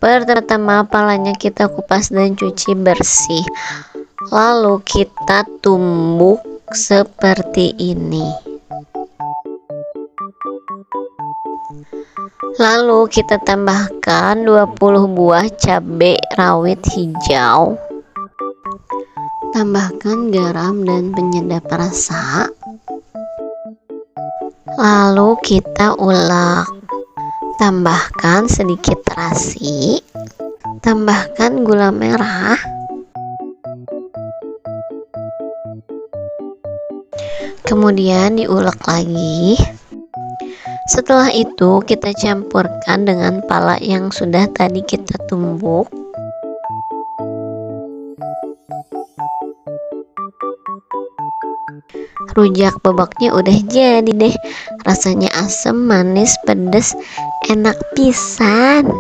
Pertama, palanya kita kupas dan cuci bersih. Lalu kita tumbuk seperti ini. Lalu kita tambahkan 20 buah cabai rawit hijau. Tambahkan garam dan penyedap rasa. Lalu kita ulek. Tambahkan sedikit terasi. Tambahkan gula merah. Kemudian diulek lagi. Setelah itu kita campurkan dengan pala yang sudah tadi kita tumbuk. Rujak bebeknya udah jadi deh. Rasanya asam, manis, pedas, enak pisan.